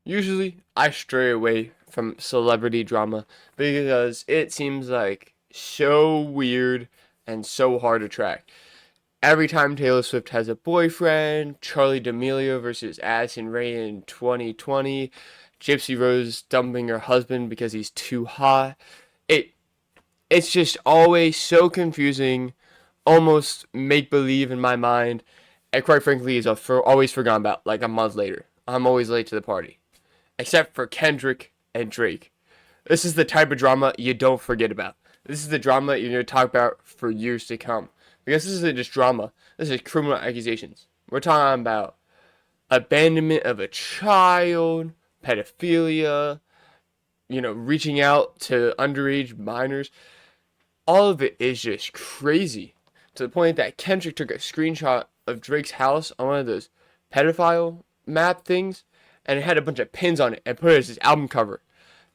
Usually, I stray away from celebrity drama because it seems like so weird and so hard to track. Every time Taylor Swift has a boyfriend, Charlie D'Amelio versus Addison Rae in 2020, Gypsy Rose dumping her husband because he's too hot. It it's just always so confusing, almost make believe in my mind, and quite frankly is always forgotten about like a month later. I'm always late to the party, except for Kendrick and Drake. This is the type of drama you don't forget about. This is the drama you're going to talk about for years to come. Because this isn't just drama, this is criminal accusations. We're talking about abandonment of a child, pedophilia, reaching out to underage minors. All of it is just crazy. To the point that Kendrick took a screenshot of Drake's house on one of those pedophile map things and it had a bunch of pins on it and put it as his album cover.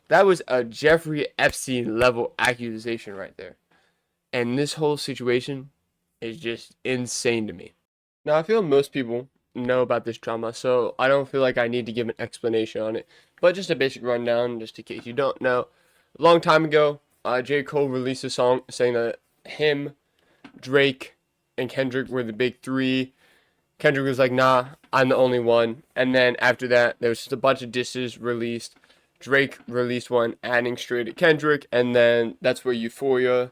That was a Jeffrey Epstein level accusation right there. And this whole situation is just insane to me. Now, I feel most people know about this drama, so I don't feel like I need to give an explanation on it. But just a basic rundown, just in case you don't know. A long time ago, J. Cole released a song saying that him, Drake, and Kendrick were the big three. Kendrick was like, nah, I'm the only one. And then after that, there was just a bunch of disses released. Drake released one adding straight to Kendrick, and then that's where Euphoria,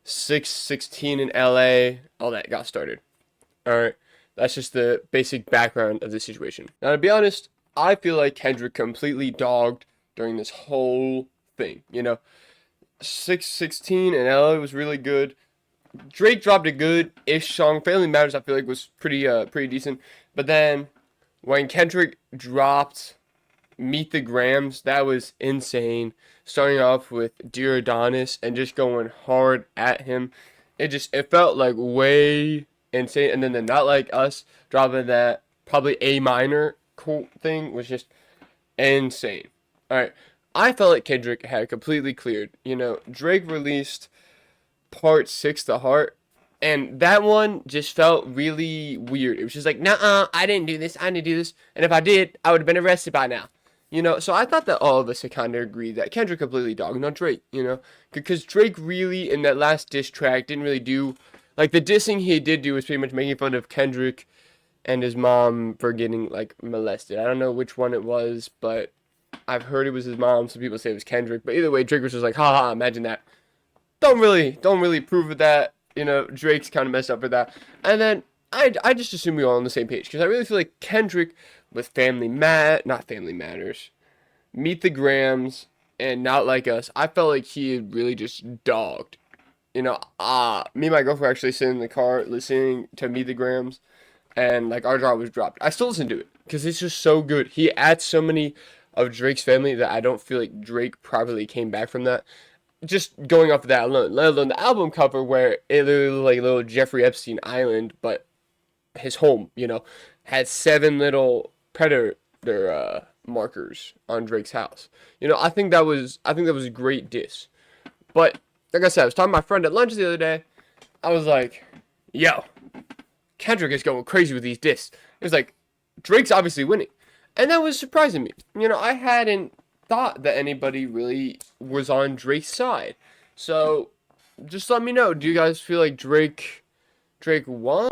616 in LA, all that got started. Alright, that's just the basic background of the situation. Now, to be honest, I feel like Kendrick completely dogged during this whole thing. 616 in LA was really good. Drake dropped a good-ish song. Family Matters, I feel like, was pretty decent. But then, when Kendrick dropped Meet the Grams, that was insane. Starting off with Dear Adonis and just going hard at him. It felt like way insane. And then the Not Like Us dropping that probably A minor cool thing was just insane. Alright. I felt like Kendrick had completely cleared. Drake released Part 6, The Heart. And that one just felt really weird. It was just like, nah, I didn't do this. I didn't do this. And if I did, I would have been arrested by now. So I thought that all of us had kind of agreed that Kendrick completely dogged on Drake, because Drake really, in that last diss track, didn't really do, like, the dissing he did do was pretty much making fun of Kendrick and his mom for getting, like, molested. I don't know which one it was, but I've heard it was his mom. Some people say it was Kendrick, but either way, Drake was just like, haha, imagine that. Don't really prove of that. Drake's kind of messed up for that. And then I just assume we're all on the same page because I really feel like Kendrick with not Family Matters, Meet the Grams, and Not Like Us. I felt like he had really just dogged. Me and my girlfriend actually sitting in the car listening to Meet the Grams, and like our jaw was dropped. I still listen to it because it's just so good. He adds so many of Drake's family that I don't feel like Drake properly came back from that. Just going off of that alone, let alone the album cover where it literally looked like a little Jeffrey Epstein island, but his home, had 7 little predator markers on Drake's house. I think that was a great diss. But like I said, I was talking to my friend at lunch the other day. I was like, yo, Kendrick is going crazy with these diss. It was like, Drake's obviously winning. And that was surprising me. I hadn't thought that anybody really was on Drake's side. So just let me know. Do you guys feel like Drake won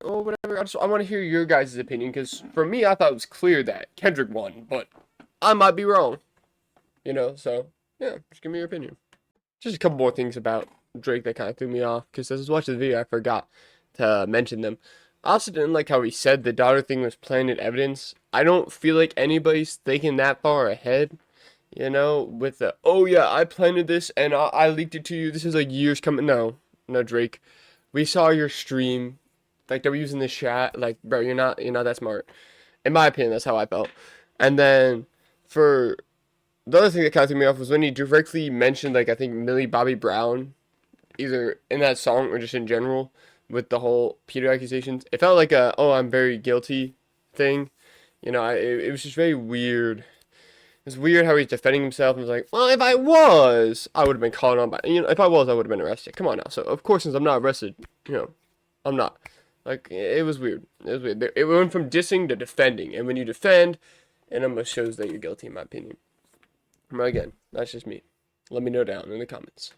or whatever? I want to hear your guys' opinion because for me, I thought it was clear that Kendrick won, but I might be wrong. So yeah, just give me your opinion. Just a couple more things about Drake that kind of threw me off because as I was watching the video, I forgot to mention them. I also didn't like how he said the daughter thing was planted evidence. I don't feel like anybody's thinking that far ahead. With the, oh yeah, I planted this and I leaked it to you. This is like years coming. No, Drake. We saw your stream. Like, they were using this chat. Like, bro, you're not that smart. In my opinion, that's how I felt. And then, for the other thing that kind of threw me off was when he directly mentioned, like, I think Millie Bobby Brown, either in that song or just in general, with the whole pedo accusations. It felt like a, oh, I'm very guilty thing. It was just very weird. It's weird how he's defending himself and was like, well, if I was, I would have been caught on by, if I was, I would have been arrested. Come on now. So, of course, since I'm not arrested, I'm not. Like, it was weird. It was weird. It went from dissing to defending. And when you defend, and almost shows that you're guilty, in my opinion. But again, that's just me. Let me know down in the comments.